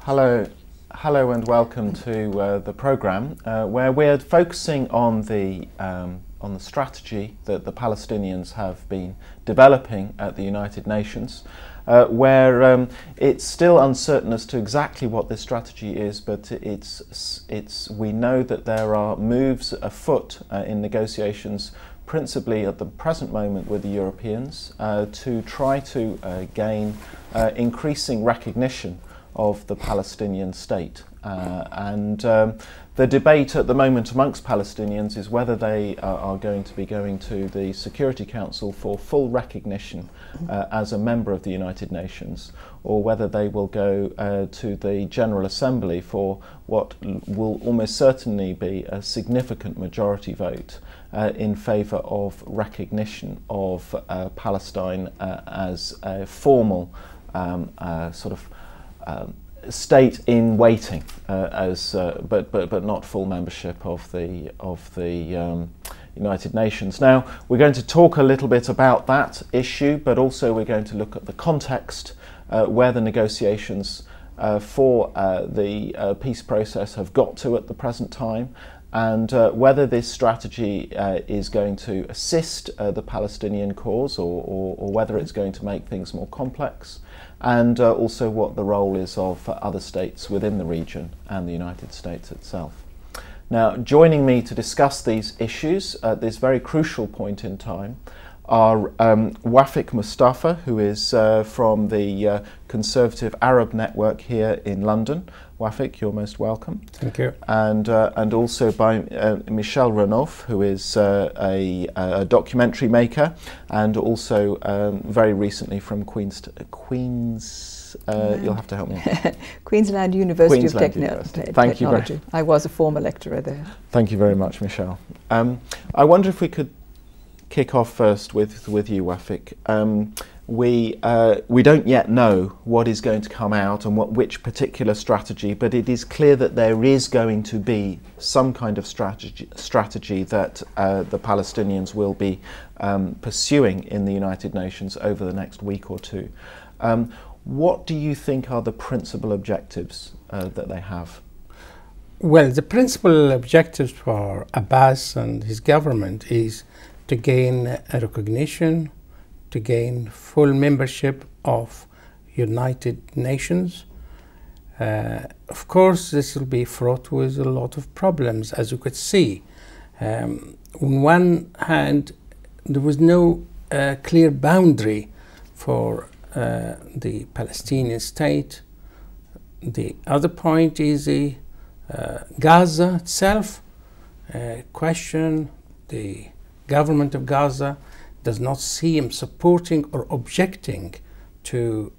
Hello and welcome to the programme where we're focusing on the strategy that the Palestinians have been developing at the United Nations, where it's still uncertain as to exactly what this strategy is, but we know that there are moves afoot in negotiations, principally at the present moment with the Europeans, to try to gain increasing recognition of the Palestinian state. The debate at the moment amongst Palestinians is whether they are going to be going to the Security Council for full recognition as a member of the United Nations, or whether they will go to the General Assembly for what will almost certainly be a significant majority vote in favour of recognition of Palestine as a formal state in waiting, but not full membership of the United Nations. Now, we're going to talk a little bit about that issue, but also we're going to look at the context where the negotiations for the peace process have got to at the present time, and whether this strategy is going to assist the Palestinian cause or whether it's going to make things more complex, and also what the role is of other states within the region and the United States itself. Now, joining me to discuss these issues at this very crucial point in time are Wafik Moustafa, who is from the Conservative Arab Network here in London. Wafik, you're most welcome. Thank you. And also by Michèle Renouf, who is a documentary maker, and also very recently from you'll have to help me. Queensland University of Technology. Thank you very. I was a former lecturer there. Thank you very much, Michèle. I wonder if we could kick off first with you, Wafik. We don't yet know what is going to come out and which particular strategy, but it is clear that there is going to be some kind of strategy that the Palestinians will be pursuing in the United Nations over the next week or two. What do you think are the principal objectives that they have? Well, the principal objectives for Abbas and his government is to gain a recognition, to gain full membership of United Nations. Of course, this will be fraught with a lot of problems, as you could see. On one hand, there was no clear boundary for the Palestinian state. The other point is the Gaza itself. Question the government of Gaza does not seem supporting or objecting to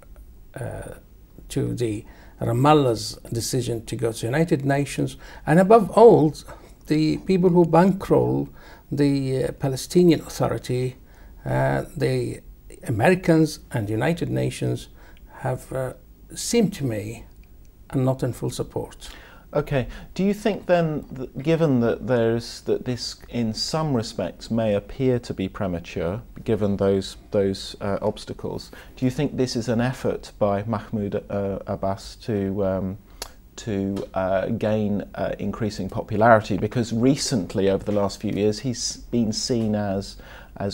the Ramallah's decision to go to the United Nations, and above all, the people who bankroll the Palestinian Authority, the Americans and the United Nations have seemed to me are not in full support. Okay. Do you think then, given that this in some respects may appear to be premature, given those obstacles, do you think this is an effort by Mahmoud Abbas to gain increasing popularity? Because recently, over the last few years, he's been seen as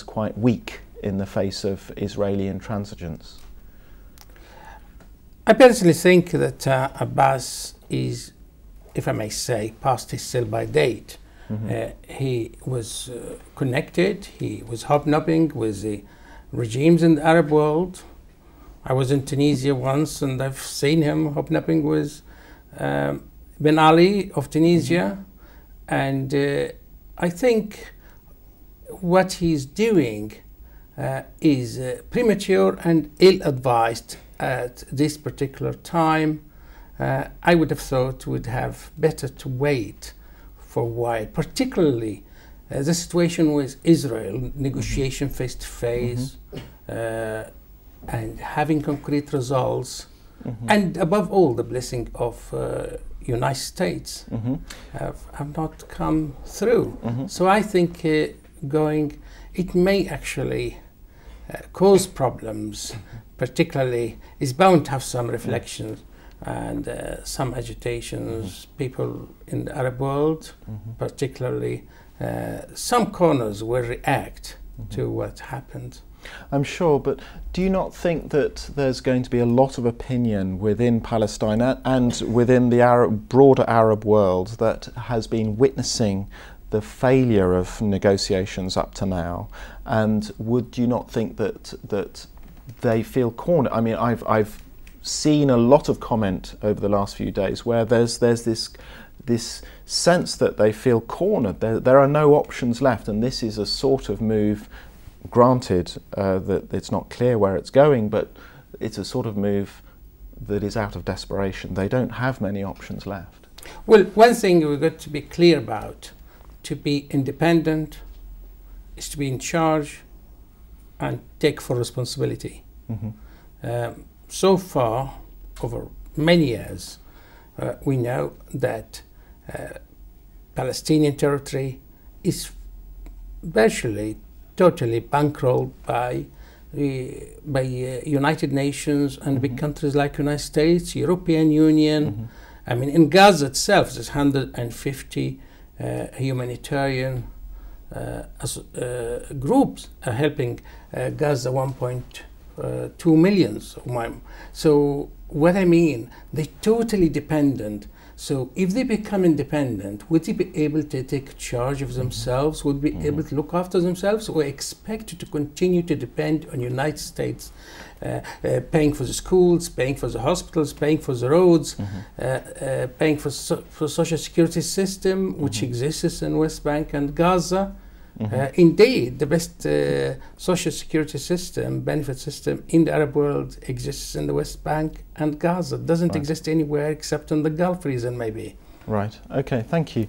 quite weak in the face of Israeli intransigence. I personally think that Abbas is, if I may say, past his sell-by date. He was connected, he was hobnobbing with the regimes in the Arab world. I was in Tunisia once and I've seen him hobnobbing with Ben Ali of Tunisia. And I think what he's doing is premature and ill-advised at this particular time. I would have thought would have better to wait for a while, particularly the situation with Israel, negotiation face to face, and having concrete results, and above all, the blessing of United States have not come through. So I think it may actually cause problems, particularly is bound to have some reflections and some agitations, people in the Arab world, particularly some corners will react to what happened. I'm sure, but do you not think that there's going to be a lot of opinion within Palestine and within the broader Arab world that has been witnessing the failure of negotiations up to now? And would you not think that they feel cornered? I mean, I've seen a lot of comment over the last few days where there's this sense that they feel cornered. There are no options left, and this is a sort of move. Granted that it's not clear where it's going, but it's a sort of move that is out of desperation. They don't have many options left. Well, one thing we've got to be clear about: to be independent is to be in charge and take full responsibility. So far, over many years, we know that Palestinian territory is virtually totally bankrolled by United Nations and big countries like United States, European Union. I mean, in Gaza itself, there's 150 humanitarian groups helping Gaza, 1.2 million. So what I mean, they're totally dependent. So if they become independent, would they be able to take charge of themselves? Would they be able to look after themselves, or expect to continue to depend on United States, paying for the schools, paying for the hospitals, paying for the roads, paying for social security system, which exists in West Bank and Gaza? Indeed, the best social security system, benefit system in the Arab world exists in the West Bank and Gaza. It doesn't exist anywhere except in the Gulf region, maybe. Right. Okay, thank you.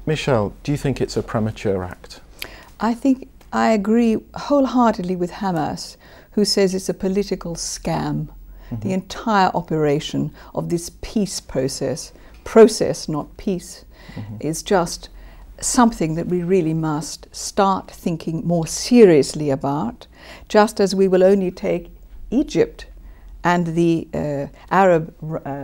Michèle, do you think it's a premature act? I think I agree wholeheartedly with Hamas, who says it's a political scam. The entire operation of this peace process, not peace, is just something that we really must start thinking more seriously about, just as we will only take Egypt and the Arab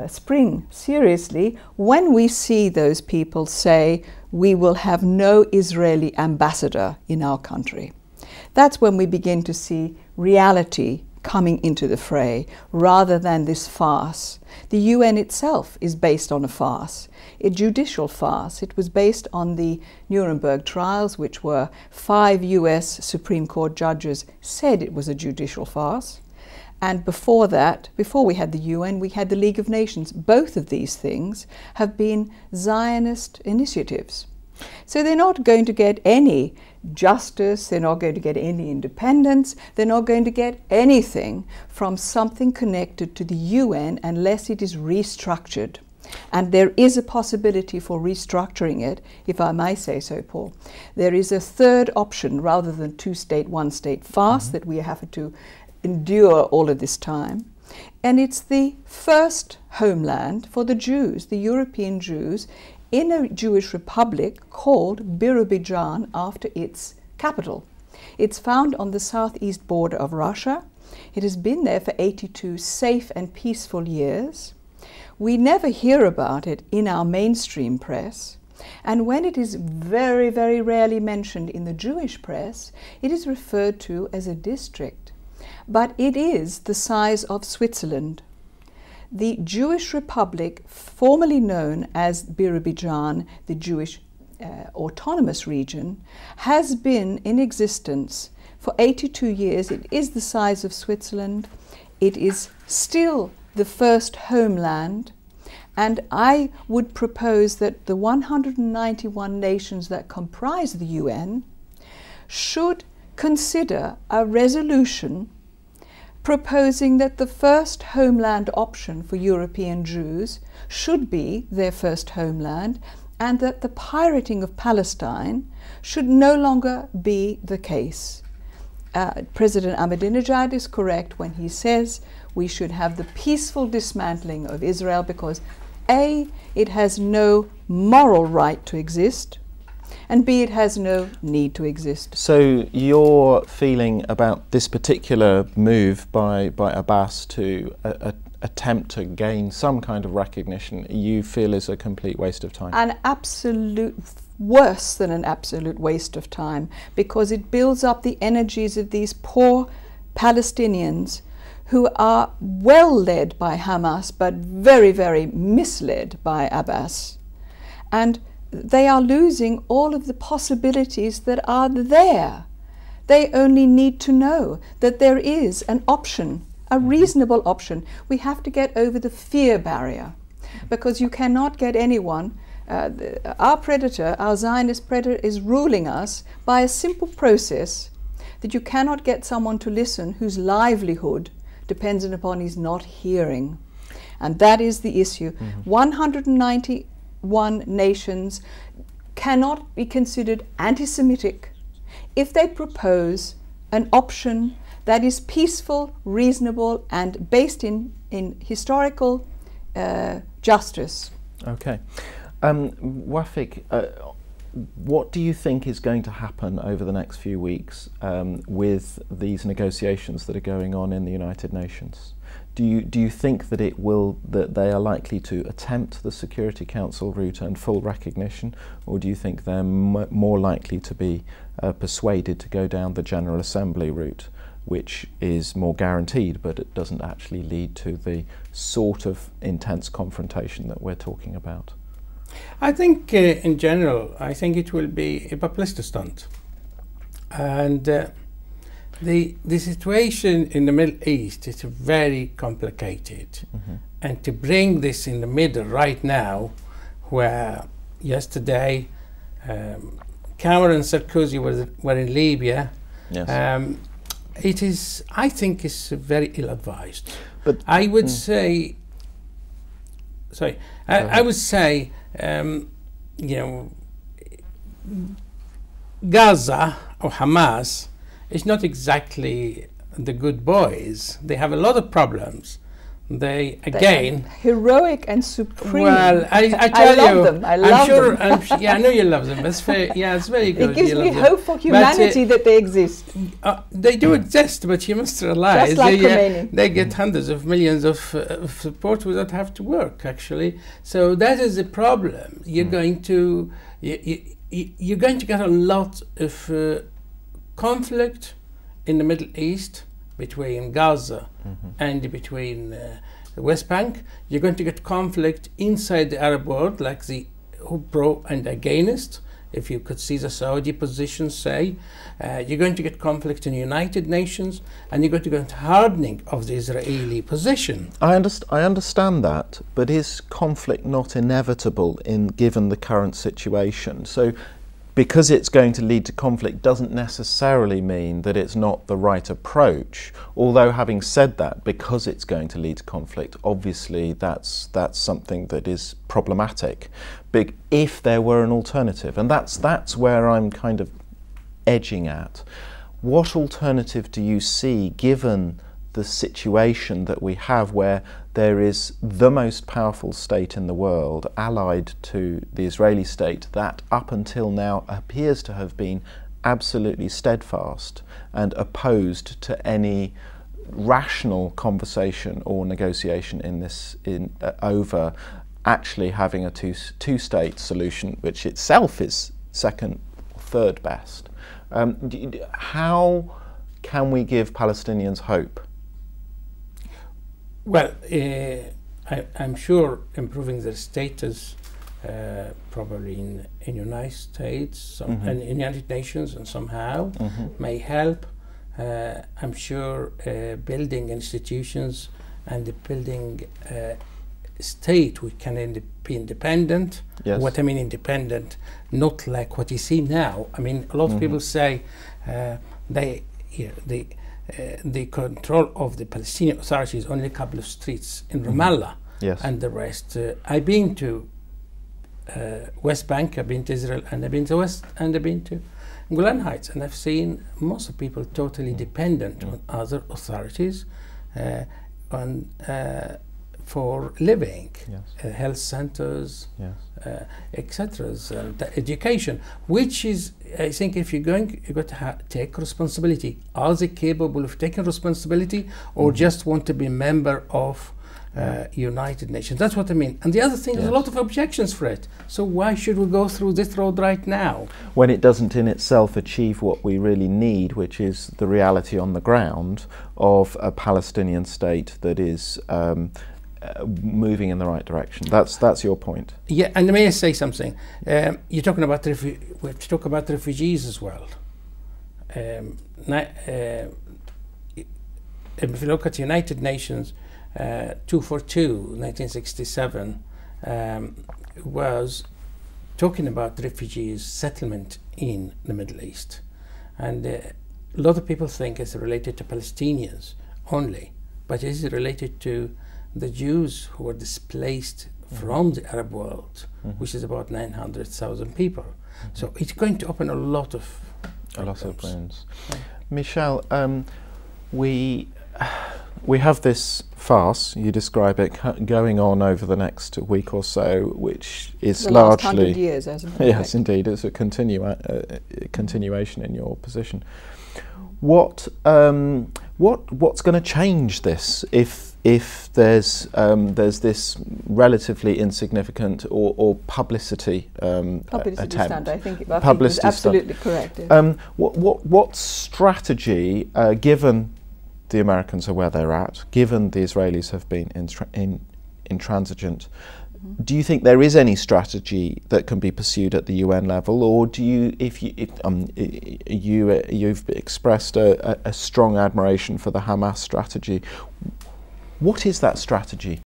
Spring seriously when we see those people say we will have no Israeli ambassador in our country. That's when we begin to see reality coming into the fray, rather than this farce. The UN itself is based on a farce, a judicial farce. It was based on the Nuremberg trials, which were 5 US Supreme Court judges said it was a judicial farce. And before that, before we had the UN, we had the League of Nations. Both of these things have been Zionist initiatives. So they're not going to get any justice, they're not going to get any independence, they're not going to get anything from something connected to the UN unless it is restructured. And there is a possibility for restructuring it, if I may say so, Paul. There is a third option rather than two-state, one-state farce that we have to endure all of this time. And it's the first homeland for the Jews, the European Jews, in a Jewish republic called Birobidjan after its capital. It's found on the southeast border of Russia. It has been there for 82 safe and peaceful years. We never hear about it in our mainstream press. And when it is very, very rarely mentioned in the Jewish press, it is referred to as a district. But it is the size of Switzerland. The Jewish Republic, formerly known as Birobidjan, the Jewish autonomous region, has been in existence for 82 years. It is the size of Switzerland. It is still the first homeland. And I would propose that the 191 nations that comprise the UN should consider a resolution proposing that the first homeland option for European Jews should be their first homeland, and that the pirating of Palestine should no longer be the case. President Ahmadinejad is correct when he says we should have the peaceful dismantling of Israel because A, it has no moral right to exist, and B, it has no need to exist. So your feeling about this particular move by Abbas to attempt to gain some kind of recognition, you feel is a complete waste of time? An absolute, worse than an absolute waste of time, because it builds up the energies of these poor Palestinians who are well led by Hamas, but very, very misled by Abbas. And they are losing all of the possibilities that are there. They only need to know that there is an option, a reasonable option. We have to get over the fear barrier, because you cannot get anyone. Our predator, our Zionist predator, is ruling us by a simple process that you cannot get someone to listen whose livelihood depends upon his not hearing. And that is the issue. 191 nations cannot be considered anti-Semitic if they propose an option that is peaceful, reasonable, and based in historical justice. Okay. Wafik, what do you think is going to happen over the next few weeks with these negotiations that are going on in the United Nations? Do you think that that they are likely to attempt the Security Council route and full recognition, or do you think they're more likely to be persuaded to go down the General Assembly route, which is more guaranteed, but it doesn't actually lead to the sort of intense confrontation that we're talking about? I think, in general, I think it will be a publicity stunt. And the situation in the Middle East is very complicated. And to bring this in the middle right now, where yesterday Cameron and Sarkozy were in Libya, yes. It is, I think, is very ill-advised. But I would say, sorry, I would say, you know, Gaza or Hamas is not exactly the good boys. They have a lot of problems. They again heroic and supreme. Well, I tell love you, them. I love them. Yeah, I know you love them. That's fair. Yeah, it's very good. It gives me hope for humanity that they exist. They do exist, but you must realize Just like they get hundreds of millions of support without have to work. Actually, so that is a problem. You're going to you're going to get a lot of conflict in the Middle East, between Gaza and between the West Bank. You're going to get conflict inside the Arab world, like the pro and against, if you could see the Saudi position, say. You're going to get conflict in the United Nations, and you're going to get hardening of the Israeli position. I understand that, but is conflict not inevitable given the current situation? So, because it's going to lead to conflict doesn't necessarily mean that it's not the right approach. Although, having said that, because it's going to lead to conflict, obviously that's something that is problematic. But if there were an alternative, and that's where I'm kind of edging at, what alternative do you see given the situation that we have, where there is the most powerful state in the world allied to the Israeli state that up until now appears to have been absolutely steadfast and opposed to any rational conversation or negotiation over actually having a two-state solution, which itself is second or third best. How can we give Palestinians hope? Well, I'm sure improving their status, probably in United States and in United Nations, and somehow may help. I'm sure building institutions and building state we can be independent. Yes. What I mean independent, not like what you see now. I mean, a lot of people say the control of the Palestinian Authority is only a couple of streets in Ramallah, yes. And the rest. I've been to West Bank, I've been to Israel, and I've been to West, and I've been to Golan Heights, and I've seen most of people totally dependent on other authorities, on for living, Yes. health centers, Yes. etc., and education, which is, I think, if you're going, you've got to take responsibility. Are they capable of taking responsibility, or just want to be member of United Nations? That's what I mean. And the other thing, there's a lot of objections for it. So why should we go through this road right now? When it doesn't in itself achieve what we really need, which is the reality on the ground of a Palestinian state that is moving in the right direction. That's your point. Yeah, and may I say something? You're talking about we have to talk about refugees as well. If you look at United Nations, 242, 1967, was talking about refugees settlement in the Middle East, and a lot of people think it's related to Palestinians only, but it is related to the Jews who were displaced from the Arab world, which is about 900,000 people. So it's going to open a lot of problems. Michèle, we have this farce, you describe it, going on over the next week or so, which is the largely... last 100 years, hasn't it? Yes, indeed. It's a continuation in your position. What's going to change this if there's this relatively insignificant or publicity publicity attempt? Stunt, I think is absolutely correct. Yes. What strategy, given the Americans are where they're at, given the Israelis have been intransigent, do you think there is any strategy that can be pursued at the UN level, or do you, you've expressed a strong admiration for the Hamas strategy? What is that strategy?